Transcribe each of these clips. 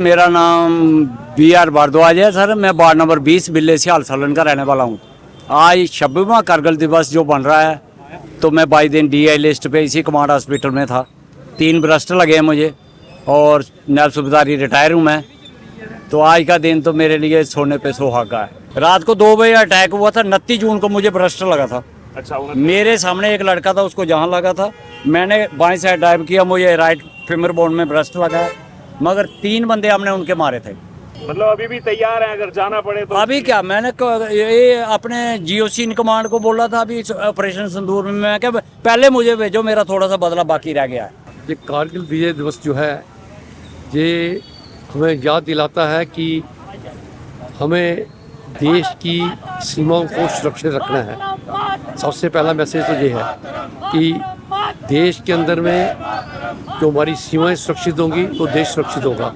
मेरा नाम BR भारद्वाज है सर। मैं वार्ड नंबर 20 बिल्ले से हालसलन का रहने वाला हूँ। आज 26वां कारगिल दिवस जो बन रहा है, तो मैं 22 दिन DI लिस्ट पे इसी कमांड हॉस्पिटल में था। 3 ब्रस्ट लगे हैं मुझे और नायब सूबेदारी रिटायर हूँ मैं। तो आज का दिन तो मेरे लिए सोने पे सुहागा है। रात को 2 बजे अटैक हुआ था। 29 जून को मुझे ब्रस्ट लगा था। अच्छा, मेरे सामने एक लड़का था, उसको जहाँ लगा था, मैंने बाएं साइड डाइव किया, मुझे राइट फीमर बोन में ब्रस्ट लगा है। मगर 3 बंदे हमने उनके मारे थे। मतलब अभी भी तैयार हैं अगर जाना पड़े तो? अभी क्या, मैंने ये अपने GOC इन कमांड को बोला था अभी ऑपरेशन सिंदूर में, मैं क्या पहले मुझे भेजो, मेरा थोड़ा सा बदला बाकी रह गया है। ये कारगिल विजय दिवस जो है, ये हमें याद दिलाता है कि हमें देश की सीमाओं को सुरक्षित रखना है। सबसे पहला मैसेज तो ये है कि देश के अंदर में जो हमारी सीमाएं सुरक्षित होंगी तो देश सुरक्षित होगा।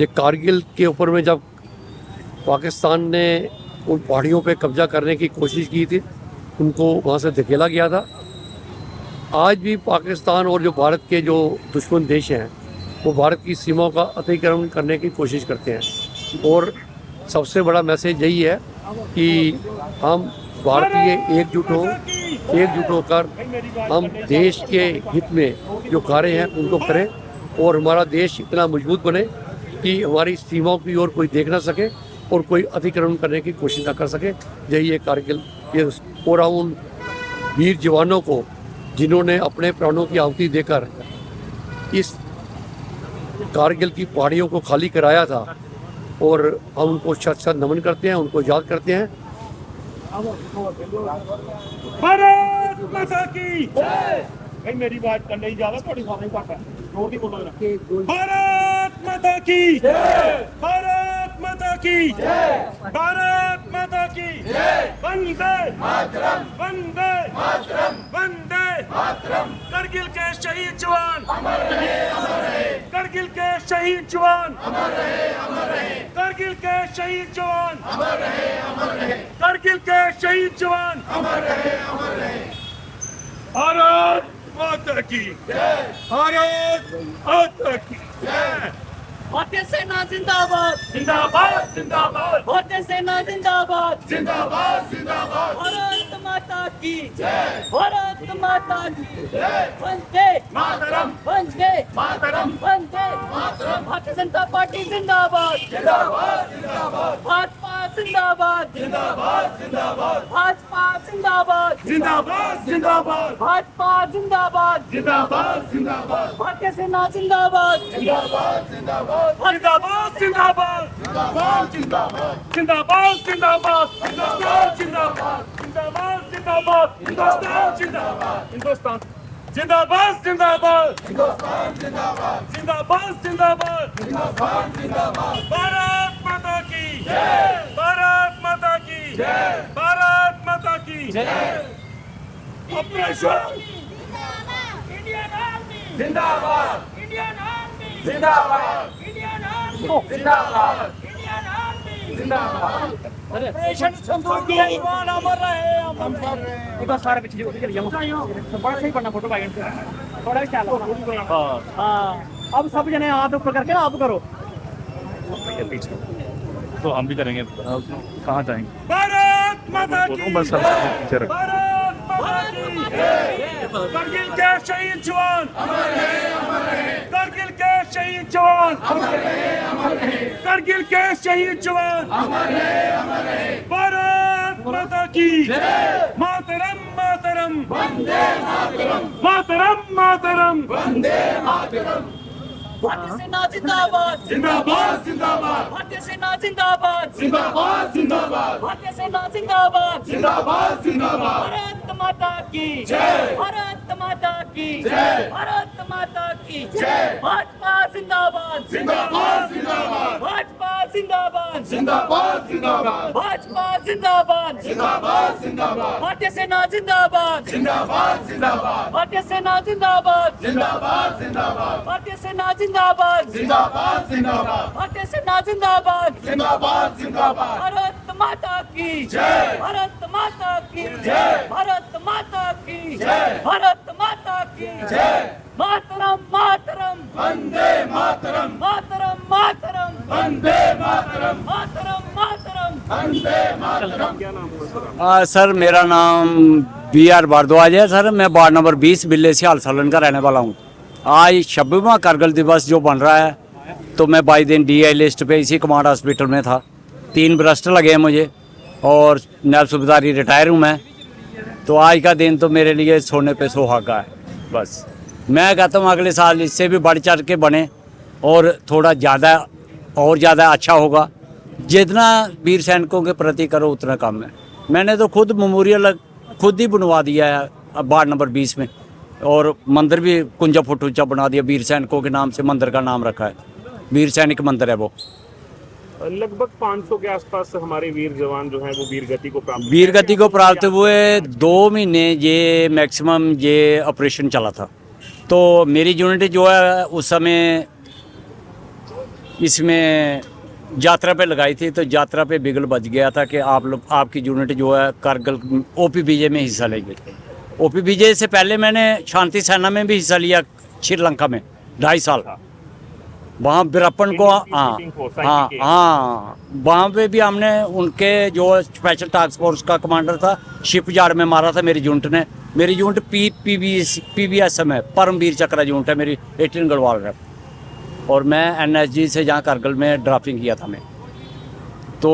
ये कारगिल के ऊपर में जब पाकिस्तान ने उन पहाड़ियों पे कब्जा करने की कोशिश की थी, उनको वहाँ से धकेला गया था। आज भी पाकिस्तान और जो भारत के जो दुश्मन देश हैं, वो भारत की सीमाओं का अतिक्रमण करने की कोशिश करते हैं। और सबसे बड़ा मैसेज यही है कि हम भारतीय एकजुट होकर हम देश के हित में जो कार्य हैं उनको करें और हमारा देश इतना मजबूत बने कि हमारी सीमाओं की ओर कोई देख ना सके और कोई अतिक्रमण करने की कोशिश ना कर सके। यही है कारगिल। ये और उन वीर जवानों को जिन्होंने अपने प्राणों की आहुति देकर इस कारगिल की पहाड़ियों को खाली कराया था, और हम उनको शत नमन करते हैं, उनको याद करते हैं। भारत माता की जय। भाई मेरी बात करने ही ज्यादा थोड़ी सामने काटा जोर दी बोलो ना। भारत माता की जय। भारत माता की जय। भारत माता की जय। वंदे मातरम, वंदे मातरम, वंदे मातरम। कारगिल के शहीद जवान अमर रहे, अमर रहे। कारगिल के शहीद जवान अमर रहे, अमर रहे। कारगिल के शहीद जवान अमर रहे, अमर रहे। कारगिल के शहीद जवान अमर रहे, अमर रहे। भारत माता की जय। भारत माता की जय। भारतीय सेना जिंदाबाद, जिंदाबाद, जिंदाबाद, भारतीय सेना जिंदाबाद, जिंदाबाद, जिंदाबाद। भारत माता की जय। भारत माता की जय। वंदे मातरम, वंदे मातरम, वंदे मातरम। भारतीय जनता पार्टी जिंदाबाद, जिंदाबाद, जिंदाबाद, भाजपा जिंदाबाद, जिंदाबाद, जिंदाबाद, भाजपा जिंदाबाद, जिंदाबाद, जिंदाबाद, भाजपा जिंदाबाद, जिंदाबाद, जिंदाबाद, भारतीय सेना जिंदाबाद, जिंदाबाद, जिंदाबाद, जिंदाबाद, जिंदाबाद, जिंदाबाद, जिंदाबाद, जिंदाबाद, जिंदाबाद, जिंदाबाद, जिंदाबाद, जिंदाबाद, जिंदाबाद, हिंदुस्तान जिंदाबाद, हिंदुस्तान जिंदाबाद, जिंदाबाद, हिंदुस्तान जिंदाबाद, जिंदाबाद, जिंदाबाद, हिंदुस्तान जिंदाबाद। भारत माता की जय। भारत माता की जय। भारत माता की जय। ऑपरेशन इंडियन आर्मी जिंदाबाद, इंडियन आर्मी जिंदाबाद, इंडियन आर्मी जिंदाबाद, इंडियन आर्मी जिंदाबाद। ऑपरेशन सिंदूर के जवान अमर रहे, अमर रहे। एक बार सारे पीछे चल जाओ, बड़ा सही पढ़ना फोटो भाई, थोड़ा भी ख्याल रखना। हाँ, अब सब जने हाथ ऊपर करके ना आप करो, तो हम भी करेंगे। कहाँ जाएंगे? भारत माता की बस हम पीछे रख। भारत माता की जय। कारगिल के शहीद जवान अमर रहे, अमर रहे। कारगिल के शहीद जवान अमर रहे, अमर रहे। कारगिल के शहीद जवान अमर रहे, अमर रहे। भारत माता की जय। मातरम, मातरम, वंदे मातरम, मातरम, मातरम, वंदे मातरम। भारतीय सेना जिंदाबाद, जिंदाबाद, जिंदाबाद, भारतीय सेना जिंदाबाद, जिंदाबाद, जिंदाबाद, भारतीय सेना जिंदाबाद, जिंदाबाद, जिंदाबाद। भारत माता की जय। भारत माता की जय। भारत माता की जय। भाजपा जिंदाबाद, जिंदाबाद, जिंदाबाद, भाजपा जिंदाबाद, जिंदाबाद, जिंदाबाद, भाजपा जिंदाबाद, जिंदाबाद, जिंदाबाद, भारतीय सेना जिंदाबाद, जिंदाबाद, जिंदाबाद, भारतीय सेना जिंदाबाद, जिंदाबाद, जिंदाबाद, भारतीय सेना जिंदाबाद, जिंदाबाद, जिंदाबाद, भारतीय सेना जिंदाबाद, जिंदाबाद, जिंदाबाद। भारत माता की जय। भारत माता की जय। भारत माता की जय। भारत माता माता की जय। मातरम मातरम वंदे मातरम। मातरम मातरम वंदे मातरम। मातरम मातरम वंदे मातरम। सर मेरा नाम BR भारद्वाज है सर। मैं वार्ड नंबर 20 बिल्ले से हालसलन का रहने वाला हूँ। आज 26वां कारगिल दिवस जो बन रहा है, तो मैं 22 दिन DI लिस्ट पे इसी कमांड हॉस्पिटल में था। 3 बरस्ट लगे हैं मुझे और नायब सूबेदारी रिटायर हूँ मैं। तो आज का दिन तो मेरे लिए सोने पे सुहागा है। बस मैं कहता हूँ अगले साल इससे भी बढ़ चढ़ के बने और थोड़ा ज़्यादा और ज़्यादा अच्छा होगा। जितना वीर सैनिकों के प्रति करो उतना कम है। मैंने तो खुद मेमोरियल खुद ही बनवा दिया है वार्ड नंबर 20 में, और मंदिर भी 51 फुट ऊंचा बना दिया। वीर सैनिकों के नाम से मंदिर का नाम रखा है, वीर सैनिक मंदिर है वो। लगभग 500 के आसपास हमारे वीर जवान जो हैं वो वीर गति को प्राप्त हुए। 2 महीने ये मैक्सिमम ये ऑपरेशन चला था। तो मेरी यूनिट जो है उस समय इसमें यात्रा पे लगाई थी, तो यात्रा पे बिगल बच गया था कि आप लोग आपकी यूनिट जो है कारगिल OPBJ में हिस्सा लेंगे। OPBJ से पहले मैंने शांति सेना में भी हिस्सा लिया श्रीलंका में 2.5 साल। वहाँ वीरप्पन को हाँ वहाँ पे भी हमने उनके जो स्पेशल टास्क फोर्स का कमांडर था शिप यार्ड में मारा था मेरी यूनिट ने। मेरी यूनिट PBSM है, परमवीर चक्र यूनिट है मेरी 18 गढ़वाल है। और मैं NSG से जहाँ कारगिल में ड्राफ्टिंग किया था मैं। तो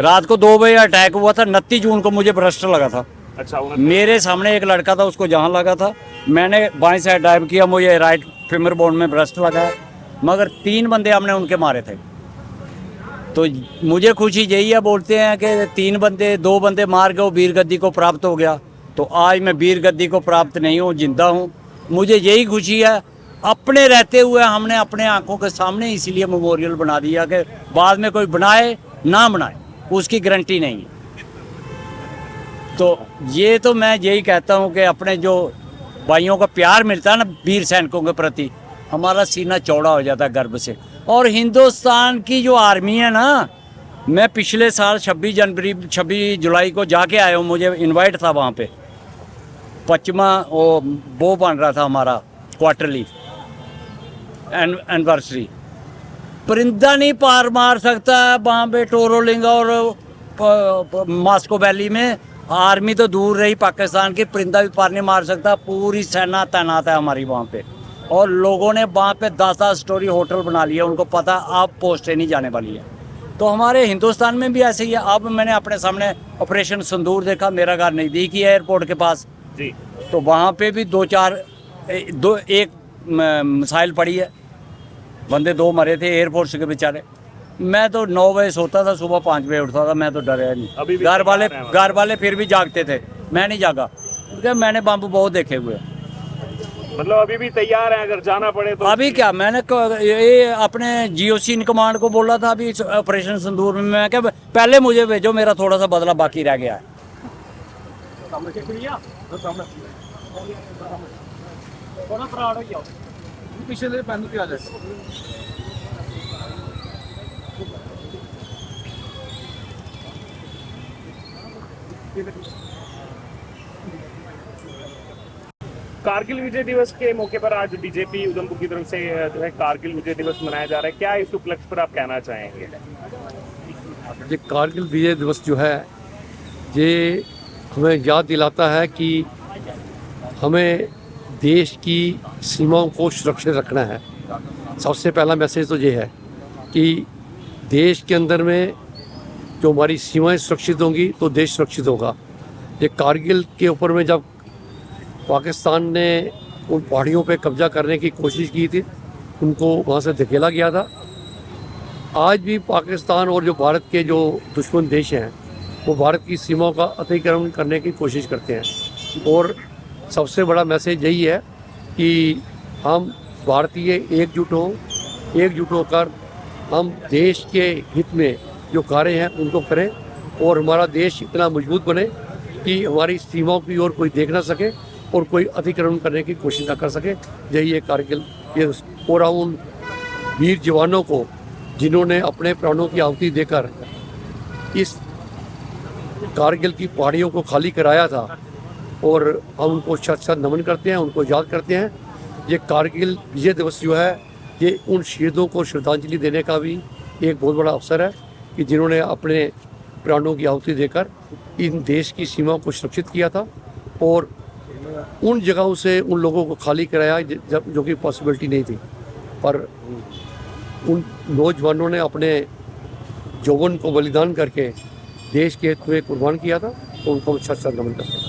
रात को 2 बजे अटैक हुआ था। 29 जून को मुझे भ्रष्ट लगा था। अच्छा, मेरे सामने एक लड़का था, उसको जहाँ लगा था मैंने बाएं साइड ड्राइव किया, मुझे राइट फीमर बोन में भ्रष्ट लगा है। मगर 3 बंदे हमने उनके मारे थे। तो मुझे खुशी यही है, बोलते हैं कि 2 बंदे मार के वो वीर गद्दी को प्राप्त हो गया। तो आज मैं वीर गद्दी को प्राप्त नहीं हूँ, जिंदा हूँ। मुझे यही खुशी है। अपने रहते हुए हमने अपने आंखों के सामने इसीलिए मेमोरियल बना दिया कि बाद में कोई बनाए ना बनाए उसकी गारंटी नहीं है। तो ये तो मैं यही कहता हूँ कि अपने जो भाइयों का प्यार मिलता है ना वीर सैनिकों के प्रति, हमारा सीना चौड़ा हो जाता है गर्व से। और हिंदुस्तान की जो आर्मी है ना, मैं पिछले साल 26 जुलाई को जाके आया हूँ। मुझे इनवाइट था वहाँ पे। 25वां वो बन रहा था हमारा क्वार्टरली एनिवर्सरी। परिंदा नहीं पार मार सकता वहाँ पे टोरोलिंगा और मास्को वैली में। आर्मी तो दूर रही पाकिस्तान की, परिंदा भी पार नहीं मार सकता। पूरी सेना तैनात है हमारी वहाँ पे। और लोगों ने वहाँ पे 10-10 स्टोरी होटल बना लिया। उनको पता अब पोस्टें नहीं जाने वाली है। तो हमारे हिंदुस्तान में भी ऐसे ही है। अब मैंने अपने सामने ऑपरेशन सिंदूर देखा। मेरा घर नज़दीक ही है एयरपोर्ट के पास जी। तो वहाँ पे भी 1 मिसाइल पड़ी है। बंदे 2 मरे थे एयरफोर्स के बेचारे। मैं तो 9 बजे सोता था, सुबह 5 बजे उठता था। मैं तो डरा नहीं। घर वाले फिर भी जागते थे, मैं नहीं जागा क्योंकि मैंने बम बहुत देखे हुए। मतलब अभी भी तैयार हैं अगर जाना पड़े तो? अभी क्या, मैंने ये अपने GOC इन कमांड को बोला था अभी ऑपरेशन सिंदूर में। मैं क्या पहले मुझे भेजो, मेरा थोड़ा सा बदला बाकी रह गया है। पिछले पैनल पे आ जाए। कारगिल विजय दिवस के मौके पर आज बीजेपी उधमपुर की तरफ से जो है कारगिल विजय दिवस मनाया जा रहा है। क्या इस उपलक्ष्य पर आप कहना चाहेंगे? ये कारगिल विजय दिवस जो है ये हमें याद दिलाता है कि हमें देश की सीमाओं को सुरक्षित रखना है। सबसे पहला मैसेज तो ये है कि देश के अंदर में जो हमारी सीमाएं सुरक्षित होंगी तो देश सुरक्षित होगा। ये कारगिल के ऊपर में जब पाकिस्तान ने उन पहाड़ियों पे कब्जा करने की कोशिश की थी, उनको वहाँ से धकेला गया था। आज भी पाकिस्तान और जो भारत के जो दुश्मन देश हैं वो भारत की सीमाओं का अतिक्रमण करने की कोशिश करते हैं। और सबसे बड़ा मैसेज यही है कि हम भारतीय एकजुट होकर हम देश के हित में जो कार्य हैं उनको करें और हमारा देश इतना मजबूत बने कि हमारी सीमाओं की ओर कोई देख ना सके और कोई अतिक्रमण करने की कोशिश ना कर सके। यही है कारगिल। ये और उन वीर जवानों को जिन्होंने अपने प्राणों की आहुति देकर इस कारगिल की पहाड़ियों को खाली कराया था, और हम उनको साथ साथ नमन करते हैं, उनको याद करते हैं। ये कारगिल विजय दिवस जो है ये उन शहीदों को श्रद्धांजलि देने का भी एक बहुत बड़ा अवसर है कि जिन्होंने अपने प्राणों की आहुति देकर इन देश की सीमाओं को सुरक्षित किया था और उन जगहों से उन लोगों को खाली कराया जब जो कि पॉसिबिलिटी नहीं थी, पर उन नौजवानों ने अपने यौवन को बलिदान करके देश के हित में कुर्बान किया था, तो उनको हम साथ साथ नमन करते हैं।